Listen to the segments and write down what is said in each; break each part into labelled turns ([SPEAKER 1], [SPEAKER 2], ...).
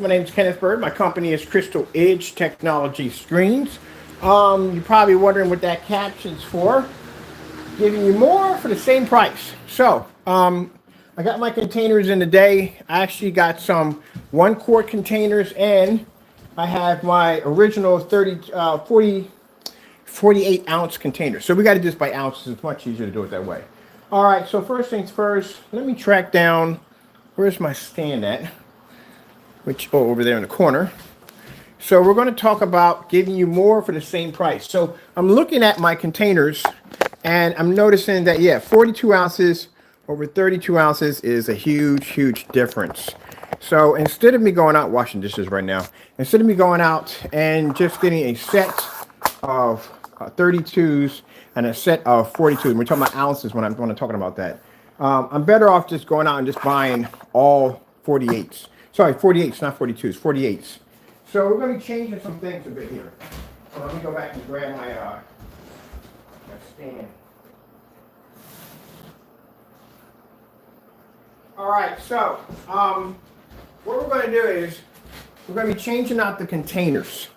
[SPEAKER 1] My name is Kenneth Bird. My company is Crystal Edge Technology Screens. You're probably wondering what that caption's for. Giving you more for the same price. I got my containers in today. I actually got some 1 quart containers, and I have my original 48 ounce container. So we got to do this by ounces. It's much easier to do it that way. All right, so first things first, let me track down, where's my stand at? Over there in the corner. So we're going to talk about giving you more for the same price. So I'm looking at my containers and I'm noticing that, yeah, 42 ounces over 32 ounces is a huge difference. So instead of me going out washing dishes right now, instead of me going out and just getting a set of 32s and a set of 42s, we're talking about ounces when I'm talking about that. I'm better off just going out and just buying all 48s. Sorry, 48s, not 42s, 48s. So we're going to be changing some things a bit here. So let me go back and grab my stand. All right, so what we're going to do is we're going to be changing out the containers.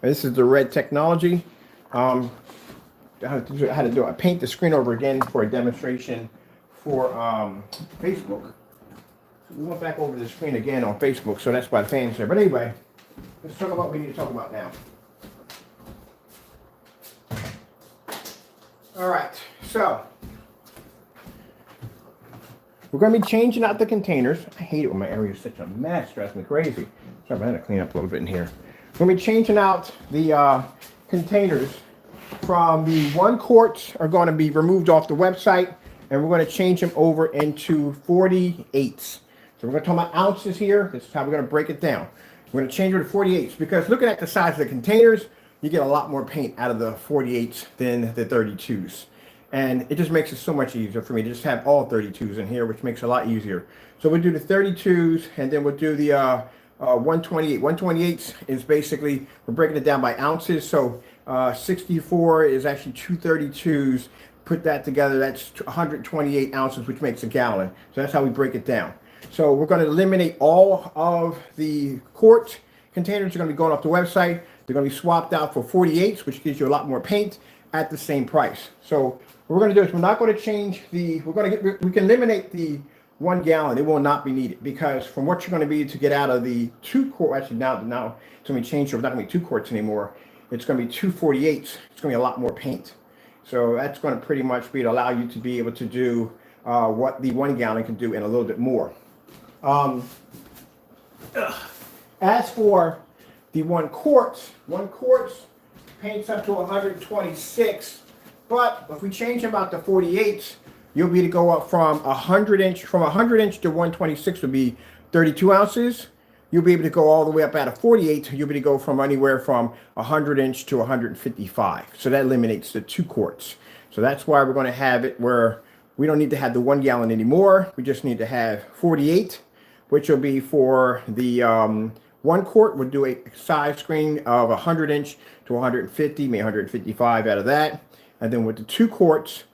[SPEAKER 1] This is the Red Technology. How to do it. I paint the screen over again for a demonstration for Facebook. We went back over the screen again on Facebook, so that's why the fan's there. But anyway, let's talk about what we need to talk about now. All right, so we're going to be changing out the containers. I hate it when my area is such a mess. Drives me crazy. Sorry, I'm going to clean up a little bit in here. We're going to be changing out the containers from the 1 quarts are going to be removed off the website, and we're going to change them over into 48s. So we're going to talk about ounces here. This is how we're going to break it down. We're going to change it to 48s because looking at the size of the containers, you get a lot more paint out of the 48s than the 32s. And it just makes it so much easier for me to just have all 32s in here, which makes it a lot easier. So we'll do the 32s, and then we'll do the 128. 128s is basically, we're breaking it down by ounces. So 64 is actually 232s. Put that together, that's 128 ounces, which makes a gallon. So that's how we break it down. So we're going to eliminate all of the quart containers. Are going to be going off the website. They're going to be swapped out for 48s, which gives you a lot more paint at the same price. So what we're going to do is we're not going to change the, we can eliminate the 1 gallon. It will not be needed because from what you're going to be to get out of the 2 quart, actually now it's going to be changed. So it's not going to be 2 quarts anymore. It's going to be 2 48s. It's going to be a lot more paint. So that's going to pretty much be to allow you to be able to do what the 1 gallon can do and a little bit more. As for the 1 quarts paints up to 126, but if we change them out to 48s, you'll be to go up from 100 inch to 126 would be 32 ounces. You'll be able to go all the way up out of 48. You'll be able to go from anywhere from 100 inch to 155. So that eliminates the 2 quarts. So that's why we're going to have it where we don't need to have the 1 gallon anymore. We just need to have 48, which will be for the 1 quart. We'll do a size screen of 100 inch to 150, maybe 155 out of that. And then with the 2 quarts,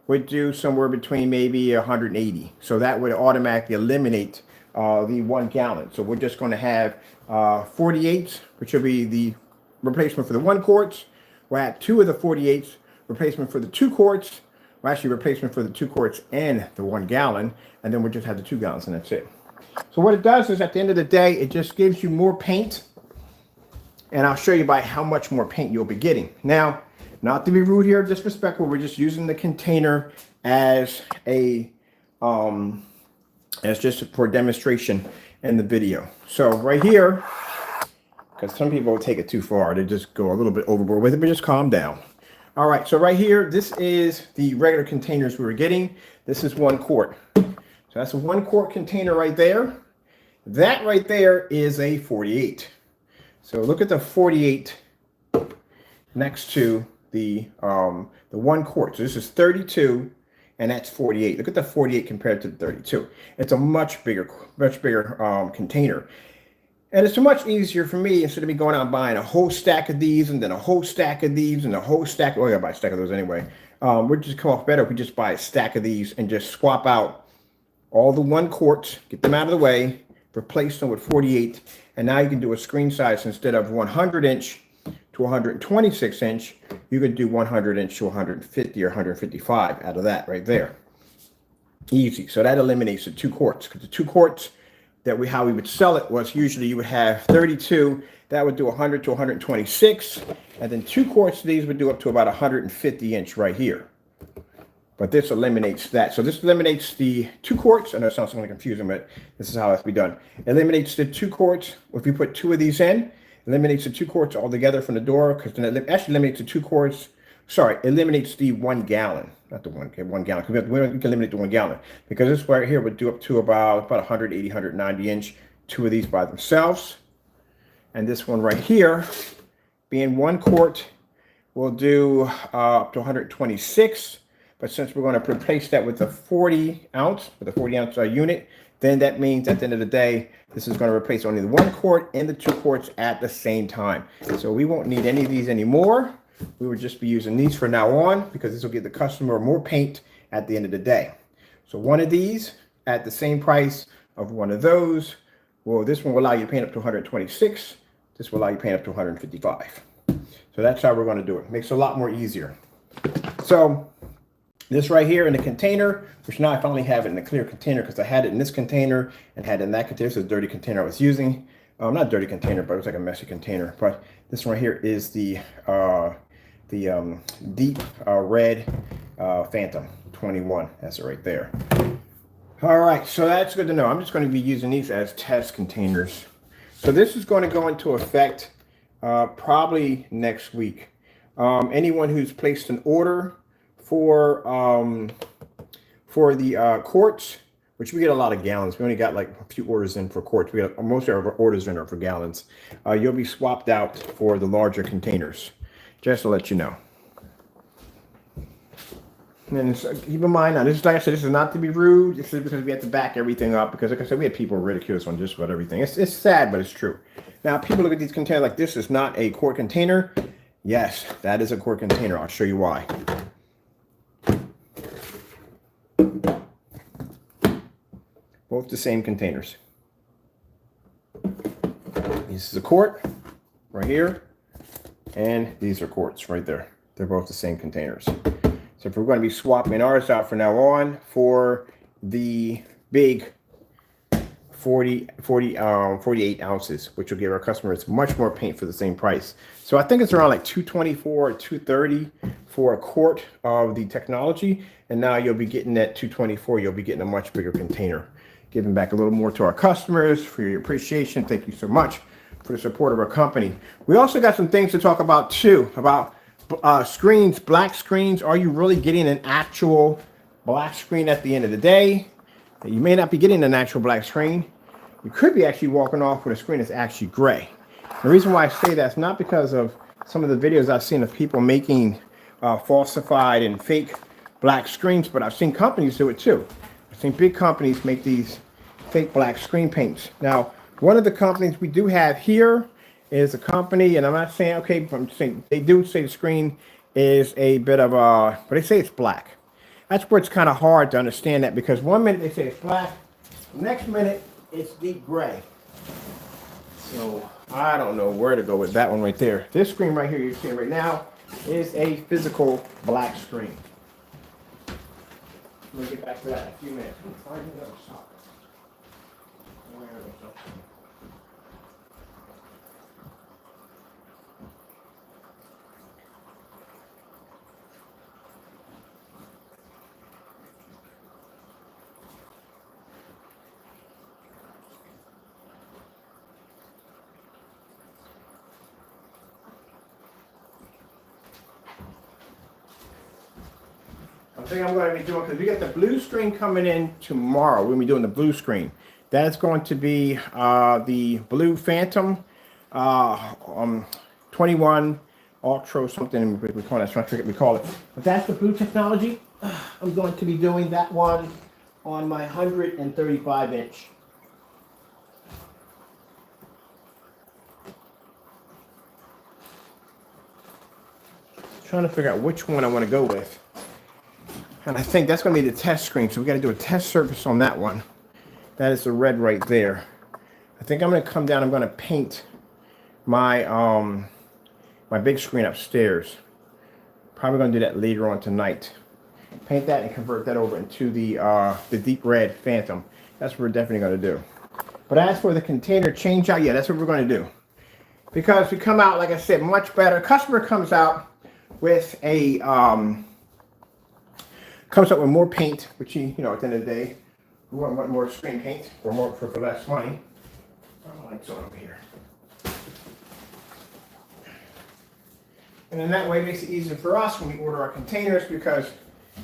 [SPEAKER 1] we'd do somewhere between maybe 180. So that would automatically eliminate the 1 gallon. So we're just going to have 48s, which will be the replacement for the 1 quarts. We'll add 2 of the 48s, replacement for the 2 quarts. Well, actually replacement for the 2 quarts and the 1 gallon. And then we'll just have the 2 gallons and that's it. So what it does is at the end of the day, it just gives you more paint. And I'll show you by how much more paint you'll be getting. Now, not to be rude here, disrespectful, we're just using the container as a as just for demonstration in the video. So right here, because some people will take it too far, they just go a little bit overboard with it, but just calm down. All right, so right here, this is the regular containers we were getting. This is 1 quart. So that's a 1 quart container right there. That right there is a 48. So look at the 48 next to the 1 quart. So this is 32 and that's 48. Look at the 48 compared to the 32. It's a much bigger container. And it's so much easier for me, instead of me going out and buying a whole stack of these and then a whole stack of these and a whole stack, well, I gotta buy a stack of those anyway. We'd just come off better if we just buy a stack of these and just swap out all the 1 quarts, get them out of the way, replace them with 48, and now you can do a screen size instead of 100 inch to 126 inch, you could do 100 inch to 150 or 155 out of that right there. Easy. So that eliminates the 2 quarts, because the 2 quarts that how we would sell it was usually you would have 32, that would do 100 to 126, and then 2 quarts of these would do up to about 150 inch right here. But this eliminates that. So this eliminates the 2 quarts. I know it sounds somewhat confusing, but this is how it has to be done. Eliminates the 2 quarts. If you put 2 of these in, eliminates the 2 quarts altogether from the door, because then it actually eliminates the 2 quarts. Sorry, eliminates the 1 gallon, not the 1 gallon. We can eliminate the 1 gallon, because this right here would do up to about 180, 190 inch. 2 of these by themselves, and this one right here, being 1 quart, will do up to 126. But since we're going to replace that with a 40 ounce, unit, then that means at the end of the day, this is going to replace only the 1 quart and the 2 quarts at the same time. So we won't need any of these anymore. We would just be using these from now on, because this will give the customer more paint at the end of the day. So one of these at the same price of one of those. Well, this one will allow you to paint up to 126. This will allow you to paint up to 155. So that's how we're going to do it. Makes it a lot more easier. So this right here in the container, which now I finally have it in a clear container, because I had it in this container and had it in that container. So the dirty container I was using. Not dirty container, but it was like a messy container. But this one right here is the deep red Phantom 21. That's it right there. All right, so that's good to know. I'm just going to be using these as test containers. So this is going to go into effect probably next week. Anyone who's placed an order for the quarts, which we get a lot of gallons. We only got like a few orders in for quarts. We got most of our orders in are for gallons. You'll be swapped out for the larger containers, just to let you know. And keep in mind, now this is, like I said, this is not to be rude. This is because we have to back everything up, because like I said, we had people ridicule us on just about everything. It's sad, but it's true. Now people look at these containers like this is not a quart container. Yes, that is a quart container. I'll show you why. Both the same containers. This is a quart right here, and these are quarts right there. They're both the same containers. So if we're going to be swapping ours out from now on for the big 48 ounces, which will give our customers much more paint for the same price. So I think it's around like $224 or $230 for a quart of the technology, and now you'll be getting that $224. You'll be getting a much bigger container, giving back a little more to our customers for your appreciation. Thank you so much for the support of our company. We also got some things to talk about too, about screens, black screens. Are you really getting an actual black screen at the end of the day? You may not be getting an actual black screen. You could be actually walking off with a screen that's actually gray. The reason why I say that's not because of some of the videos I've seen of people making falsified and fake black screens, but I've seen companies do it too. I've seen big companies make these fake black screen paints. Now, one of the companies we do have here is a company, and I'm not saying, okay, but I'm saying they do say the screen is a bit of a, but they say it's black. That's where it's kind of hard to understand that, because one minute they say it's black, next minute it's deep gray. So I don't know where to go with that one right there. This screen right here you're seeing right now is a physical black screen. We'll get back to that in a few minutes. I think I'm going to be doing, because we got the blue screen coming in tomorrow. We're going to be doing the blue screen. That's going to be the blue Phantom 21 Ultra something we call it. I forget we call it. But that's the blue technology. I'm going to be doing that one on my 135 inch. Trying to figure out which one I want to go with. And I think that's going to be the test screen. So we got to do a test surface on that one. That is the red right there. I think I'm gonna come down. I'm gonna paint my my big screen upstairs. Probably gonna do that later on tonight. Paint that and convert that over into the deep red Phantom. That's what we're definitely gonna do. But as for the container change out, yeah, that's what we're gonna do. Because we come out, like I said, much better. Customer comes out with a more paint, which you know at the end of the day, we want more screen paint for more for less money. Lights on over here. And then that way it makes it easier for us when we order our containers, because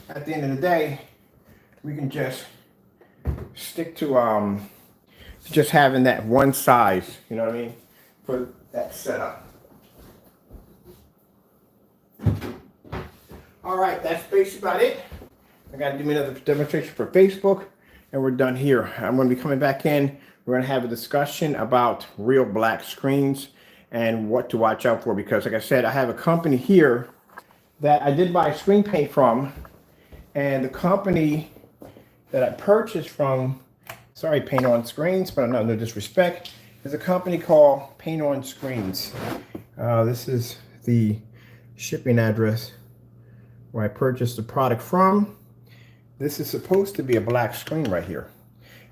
[SPEAKER 1] at the end of the day, we can just stick to just having that one size, you know what I mean, for that setup. All right, that's basically about it. I got to do me another demonstration for Facebook, and we're done here. I'm going to be coming back in. We're going to have a discussion about real black screens and what to watch out for, because like I said, I have a company here that I did buy screen paint from, and the company that I purchased from, sorry, Paint On Screens, but no disrespect, is a company called Paint On Screens. This is the shipping address where I purchased the product from. This is supposed to be a black screen right here.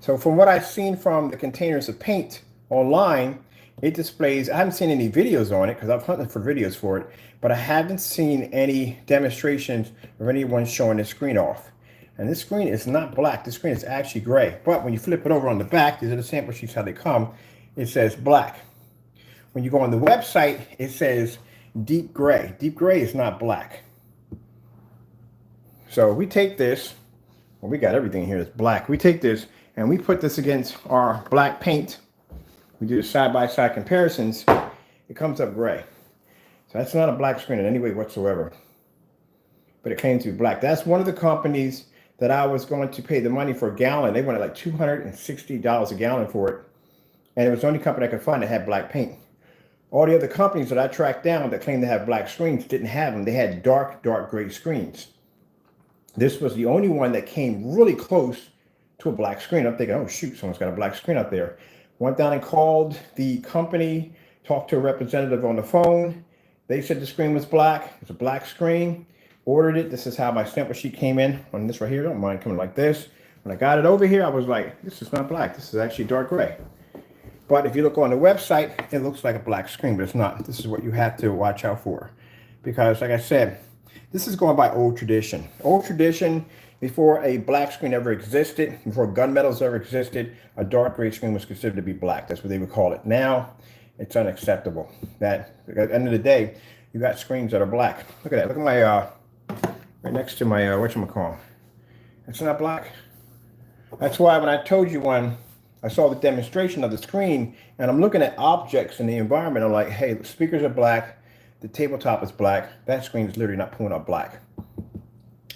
[SPEAKER 1] So from what I've seen from the containers of paint online, it displays, I haven't seen any videos on it because I've hunted for videos for it, but I haven't seen any demonstrations of anyone showing the screen off. And this screen is not black. This screen is actually gray. But when you flip it over on the back, these are the sample sheets how they come, it says black. When you go on the website, it says deep gray. Deep gray is not black. So we take this, well, we got everything here that's black. We take this and we put this against our black paint. We do the side-by-side comparisons. It comes up gray. So that's not a black screen in any way whatsoever. But it claims to be black. That's one of the companies that I was going to pay the money for a gallon. They wanted like $260 a gallon for it. And it was the only company I could find that had black paint. All the other companies that I tracked down that claimed to have black screens didn't have them. They had dark gray screens. This was the only one that came really close to a black screen. I'm thinking, oh shoot, someone's got a black screen out there. Went down and called the company, talked to a representative on the phone. They said the screen was black. It's a black screen. Ordered it. This is how my sample sheet came in on this right here. Don't mind coming like this. When I got it over here, I was like, this is not black. This is actually dark gray. But if you look on the website, it looks like a black screen, but it's not. This is what you have to watch out for. Because like I said, this is going by old tradition. Old tradition, before a black screen ever existed, before gunmetals ever existed, a dark gray screen was considered to be black. That's what they would call it. Now, it's unacceptable. That, at the end of the day, you got screens that are black. Look at that. Look at my, right next to my, whatchamacallit. It's not black. That's why when I told you when I saw the demonstration of the screen, and I'm looking at objects in the environment, I'm like, hey, the speakers are black, the tabletop is black, that screen is literally not pulling up black.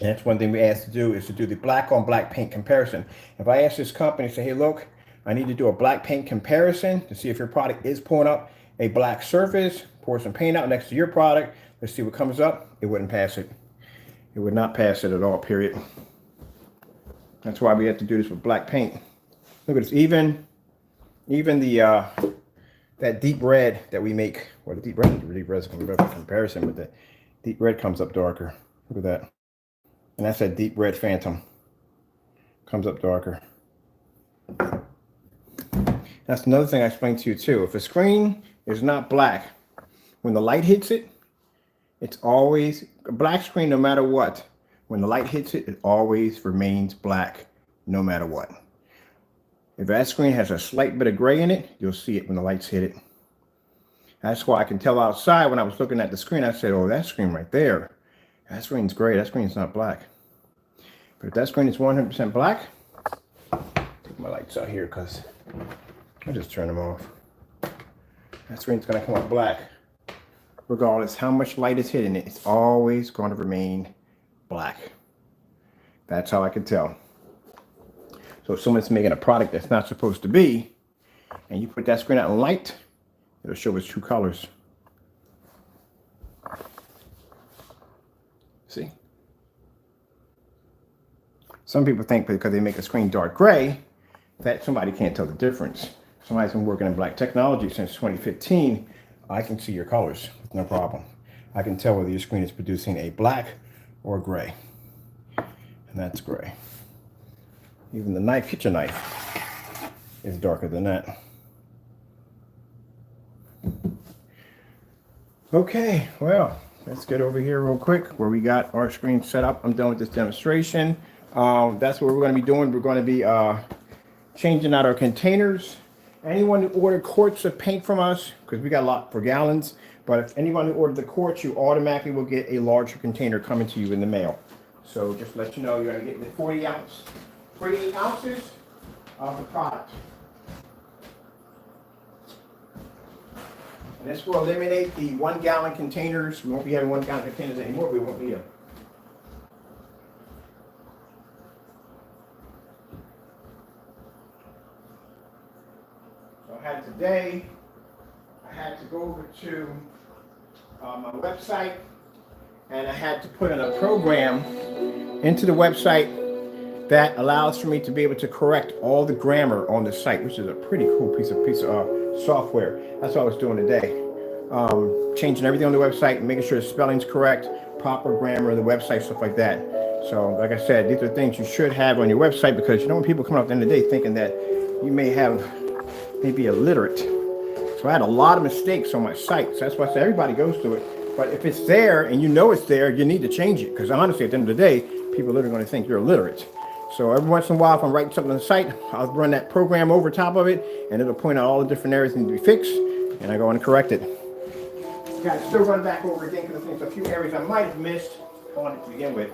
[SPEAKER 1] And that's one thing we asked to do, is to do the black on black paint comparison. If I ask this company, say, hey, look, I need to do a black paint comparison to see if your product is pulling up a black surface, pour some paint out next to your product, let's see what comes up, it wouldn't pass it. It would not pass it at all, period. That's why we have to do this with black paint. Look at this, even the that deep red that we make, well, the deep red is going to be a comparison, but the deep red comes up darker. Look at that. And that's that deep red Phantom. Comes up darker. That's another thing I explained to you too. If a screen is not black, when the light hits it, it's always a black screen no matter what. When the light hits it, it always remains black no matter what. If that screen has a slight bit of gray in it, you'll see it when the lights hit it. That's why I can tell outside when I was looking at the screen, I said, oh, that screen right there, that screen's gray, that screen's not black. But if that screen is 100% black, take my lights out here because I'll just turn them off. That screen's gonna come up black. Regardless how much light is hitting it, it's always going to remain black. That's how I can tell. So if someone's making a product that's not supposed to be, and you put that screen out in light, it'll show its true colors. See? Some people think because they make a screen dark gray, that somebody can't tell the difference. somebody's been working in black technology since 2015, I can see your colors with no problem. I can tell whether your screen is producing a black or gray. And that's gray. Even the kitchen knife is darker than that. Okay, well, let's get over here real quick where we got our screen set up. I'm done with this demonstration. That's what we're going to be doing. We're going to be changing out our containers. Anyone who ordered quarts of paint from us, because we got a lot for gallons, but if anyone who ordered the quarts, you automatically will get a larger container coming to you in the mail. So just to let you know, you're going to get the 48 ounces of the product. And this will eliminate the 1 gallon containers. We won't be having 1 gallon containers anymore. We won't need them. So today, I had to go over to my website, and I had to put in a program into the website that allows for me to be able to correct all the grammar on the site, which is a pretty cool piece of software. That's what I was doing today. Changing everything on the website, making sure the spelling's correct, proper grammar on the website, stuff like that. So, like I said, these are things you should have on your website, because you know when people come up at the end of the day thinking that you may be illiterate. So I had a lot of mistakes on my site. So that's why I said everybody goes through it. But if it's there and you know it's there, you need to change it. Because honestly, at the end of the day, people are literally going to think you're illiterate. So every once in a while, if I'm writing something on the site, I'll run that program over top of it, and it'll point out all the different areas that need to be fixed, and I go and correct it. Got to still run back over again because there's a few areas I might have missed on it to begin with.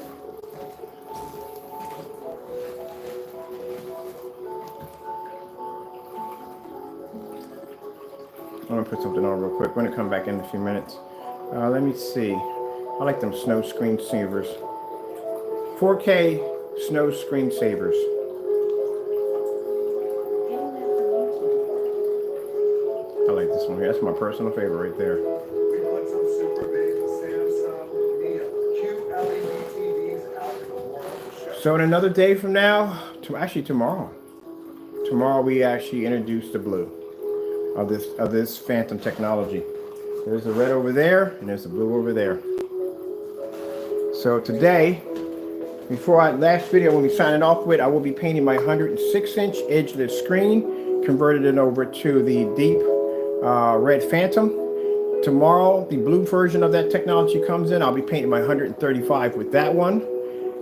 [SPEAKER 1] I'm going to put something on real quick. I'm going to come back in a few minutes. Let me see. I like them snow screensavers. 4K snow screensavers. I like this one here. That's my personal favorite right there.
[SPEAKER 2] We put some super big Samsung QLED TVs out in the world.
[SPEAKER 1] So in another day from now, actually tomorrow we actually introduce the blue of this Phantom technology. There's the red over there, and there's the blue over there. So today, last video when we signed it off with, I will be painting my 106-inch edgeless screen, converted it over to the deep red Phantom. Tomorrow, the blue version of that technology comes in. I'll be painting my 135 with that one.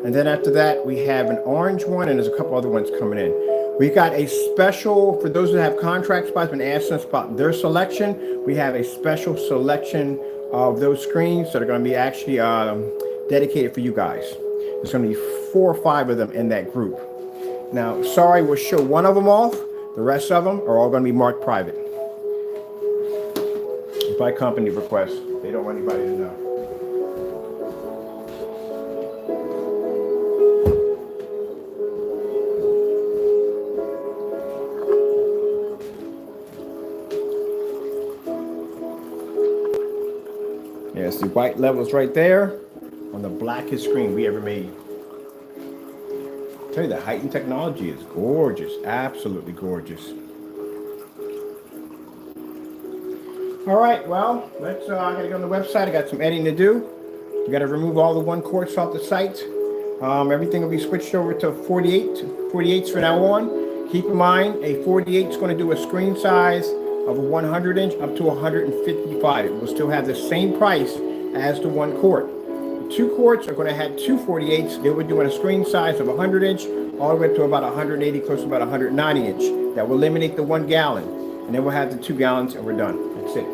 [SPEAKER 1] And then after that, we have an orange one, and there's a couple other ones coming in. We got a special, for those that have contract spots, been asking us about their selection. We have a special selection of those screens that are going to be actually dedicated for you guys. There's going to be 4 or 5 of them in that group. Now, sorry, we'll show one of them off. The rest of them are all going to be marked private. By company request. They don't want anybody to know. Yes, the white levels right there on the blackest screen we ever made. I tell you, the heightened technology is gorgeous, absolutely gorgeous. All right, well, I gotta go on the website. I got some editing to do. You gotta remove all the 1 quarts off the site. Everything will be switched over to 48s from now on. Keep in mind, a 48 is going to do a screen size of a 100 inch up to 155. It will still have the same price as the 1 quart. The 2 quarts are going to have 2 48s. They will do a screen size of 100 inch all the way up to about 180, close to about 190 inch. That will eliminate the 1 gallon. And then we'll have the 2 gallons and we're done. That's it.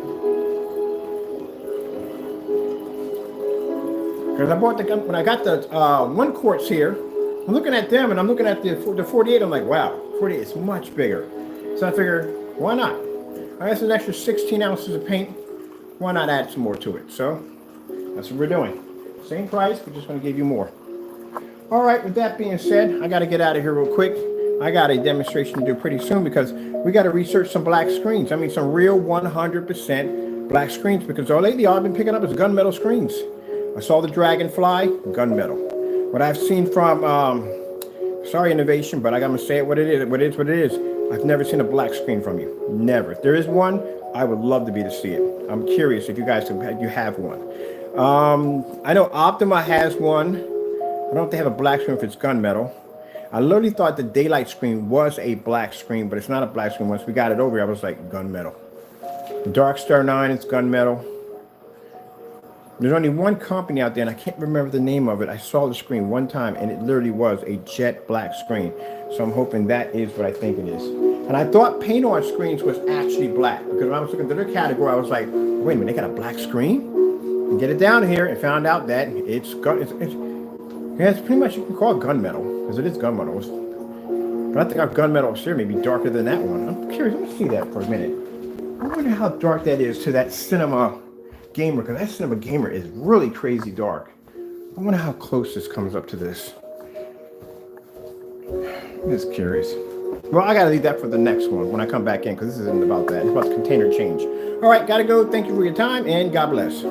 [SPEAKER 1] Because I bought when I got the 1 quarts here, I'm looking at them and I'm looking at the 48. I'm like, wow, 48 is much bigger. So I figured, why not? That's an extra 16 ounces of paint. Why not add some more to it? So that's what we're doing. Same price, we're just going to give you more. All right, with that being said, I got to get out of here real quick. I got a demonstration to do pretty soon because we got to research some black screens. I mean, some real 100% black screens, because lately all I've been picking up is gunmetal screens. I saw the Dragonfly, gunmetal. What I've seen from, sorry Innovation, but I got to say it what it is. What it is. I've never seen a black screen from you. Never. If there is one, I would love to be to see it. I'm curious if you guys you have one. I know Optima has one. I don't know if they have a black screen if it's gunmetal. I literally thought the daylight screen was a black screen, but it's not a black screen. Once we got it over here, I was like, gunmetal. Darkstar 9 is gunmetal. There's only one company out there, and I can't remember the name of it. I saw the screen one time, and it literally was a jet black screen. So I'm hoping that is what I think it is. And I thought paint on screens was actually black, because when I was looking at their category, I was like, wait a minute, they got a black screen? And get it down here and found out that it's pretty much, you can call it gunmetal, because it is gunmetal. But I think our gunmetal here may be darker than that one. I'm curious, let me see that for a minute. I wonder how dark that is to that Cinema Gamer, because that Cinema Gamer is really crazy dark. I wonder how close this comes up to this. I'm just curious. Well, I gotta leave that for the next one when I come back in, because this isn't about that. It's about the container change. All right, gotta go. Thank you for your time, and God bless.